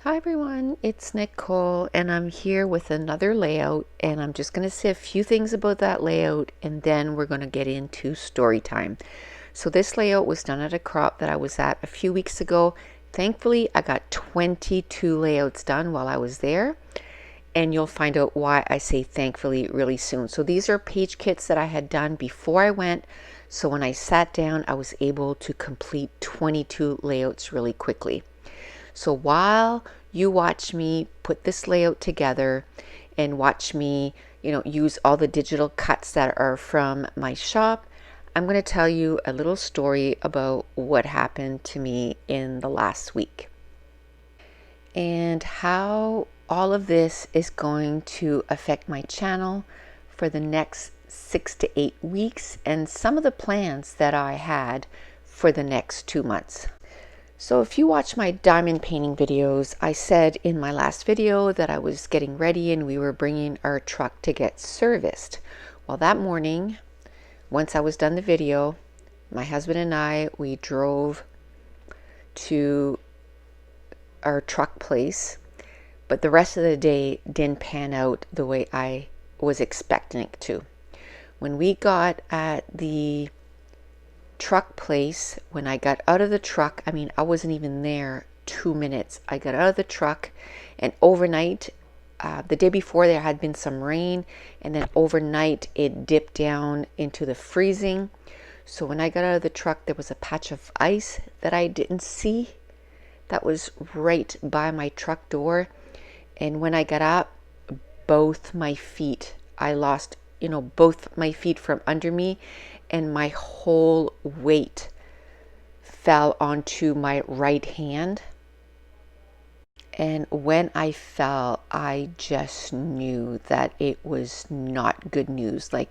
Hi everyone, it's Nicole and I'm here with another layout, and I'm just going to say a few things about that layout and then we're going to get into story time. So this layout was done at a crop that I was at a few weeks ago. Thankfully I got 22 layouts done while I was there, and you'll find out why I say thankfully really soon. So these are page kits that I had done before I went, so when I sat down I was able to complete 22 layouts really quickly. So while you watch me put this layout together and watch me, use all the digital cuts that are from my shop, I'm going to tell you a little story about what happened to me in the last week and how all of this is going to affect my channel for the next 6 to 8 weeks and some of the plans that I had for the next 2 months. So if you watch my diamond painting videos, I said in my last video that I was getting ready and we were bringing our truck to get serviced. Well, that morning, once I was done the video, my husband and I, we drove to our truck place, but the rest of the day didn't pan out the way I was expecting it to. When we got at the truck place, when I got out of the truck, I wasn't even there 2 minutes. I got out of the truck, and overnight, the day before there had been some rain, and then overnight it dipped down into the freezing. So when I got out of the truck, there was a patch of ice that I didn't see that was right by my truck door. And when I got up, both my feet, I lost both my feet from under me, and my whole weight fell onto my right hand. And when I fell, I just knew that it was not good news. This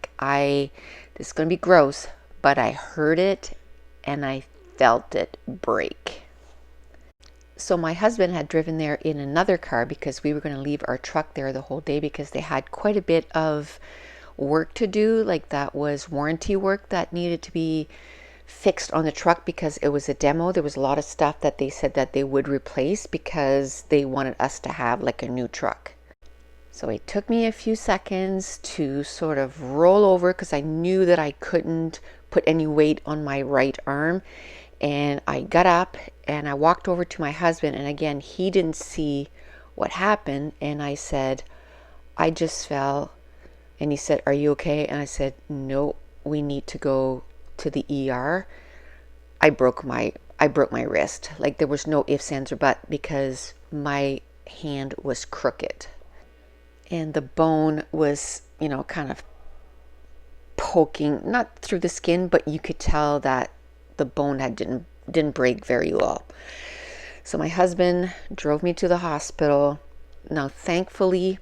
is going to be gross, but I heard it and I felt it break. So my husband had driven there in another car because we were going to leave our truck there the whole day because they had quite a bit of work to do, like that was warranty work that needed to be fixed on the truck because it was a demo. There was a lot of stuff that they said that they would replace because they wanted us to have like a new truck. So it took me a few seconds to sort of roll over because I knew that I couldn't put any weight on my right arm, and I got up and I walked over to my husband, and again he didn't see what happened, and I said, I just fell. And he said, are you okay? And I said, no, we need to go to the ER. I broke my wrist. Like there was no ifs, ands, or buts because my hand was crooked. And the bone was, kind of poking, not through the skin, but you could tell that the bone didn't break very well. So my husband drove me to the hospital. Now, thankfully,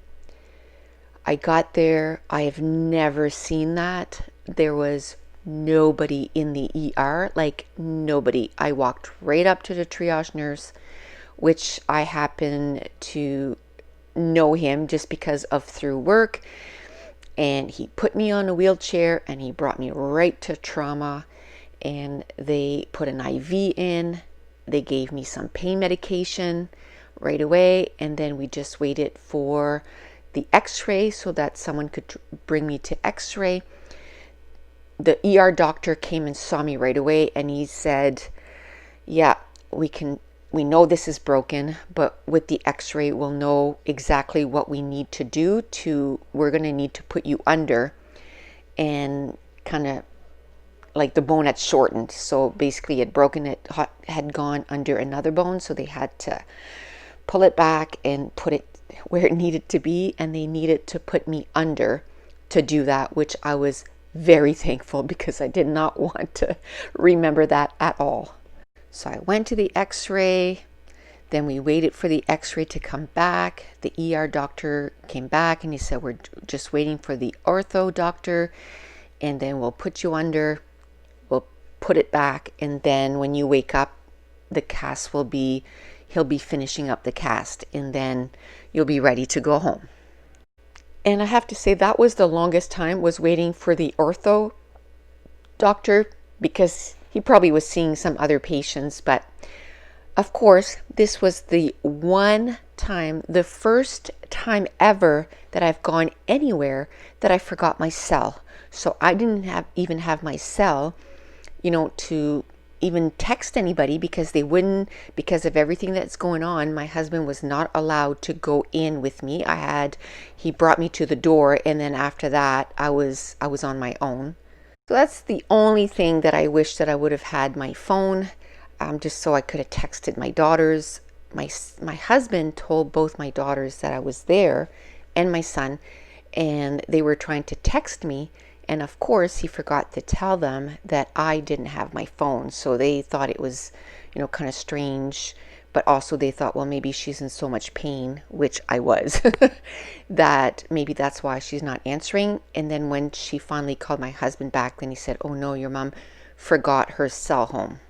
I got there. I have never seen that. There was nobody in the ER, like nobody. I walked right up to the triage nurse, which I happen to know him just because of through work. And he put me on a wheelchair and he brought me right to trauma, and they put an IV in. They gave me some pain medication right away, and then we just waited for the x-ray so that someone could bring me to x-ray. The ER doctor came and saw me right away, and he said, yeah, we know this is broken, but with the x-ray we'll know exactly what we need to do. We're going to need to put you under, and kind of like the bone had shortened, so basically it broken, it had gone under another bone, so they had to pull it back and put it where it needed to be, and they needed to put me under to do that, which I was very thankful because I did not want to remember that at all. So I went to the x-ray, then we waited for the x-ray to come back. The ER doctor came back and he said, we're just waiting for the ortho doctor, and then we'll put you under, we'll put it back, and then when you wake up, the cast he'll be finishing up the cast, and then you'll be ready to go home. And I have to say that was the longest time, was waiting for the ortho doctor, because he probably was seeing some other patients, but Of course, this was the one time, the first time ever that I've gone anywhere that I forgot my cell. So I didn't even have my cell, to even text anybody because they wouldn't, because of everything that's going on. My husband was not allowed to go in with me. He brought me to the door, and then after that I was on my own. So that's the only thing that I wish that I would have had my phone, just so I could have texted my daughters. My husband told both my daughters that I was there, and my son, and they were trying to text me. And of course, he forgot to tell them that I didn't have my phone. So they thought it was, kind of strange. But also they thought, well, maybe she's in so much pain, which I was, that maybe that's why she's not answering. And then when she finally called my husband back, then he said, oh no, your mom forgot her cell home.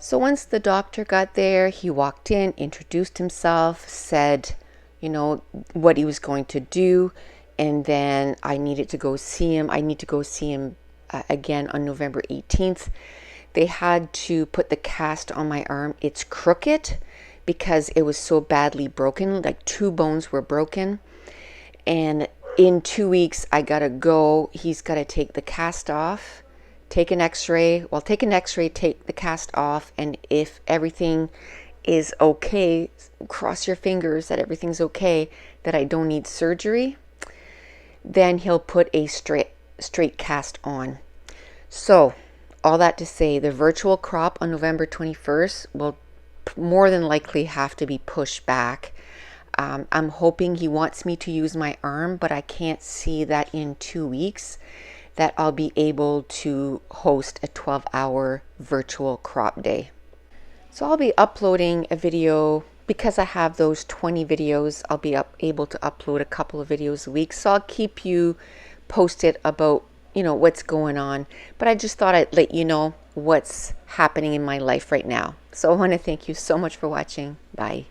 So once the doctor got there, he walked in, introduced himself, said, what he was going to do. And then I needed to go see him. I need to go see him again on November 18th. They had to put the cast on my arm. It's crooked because it was so badly broken. Like 2 bones were broken. And in 2 weeks, I gotta go. He's gotta take the cast off, take an x-ray. Well, take an x-ray, take the cast off. And if everything is okay, cross your fingers that everything's okay, that I don't need surgery, then he'll put a straight cast on. So all that to say, the virtual crop on November 21st will more than likely have to be pushed back. I'm hoping he wants me to use my arm, but I can't see that in 2 weeks that I'll be able to host a 12-hour virtual crop day. So I'll be uploading a video. Because I have those 20 videos, I'll be able to upload a couple of videos a week. So I'll keep you posted about, what's going on. But I just thought I'd let you know what's happening in my life right now. So I want to thank you so much for watching. Bye.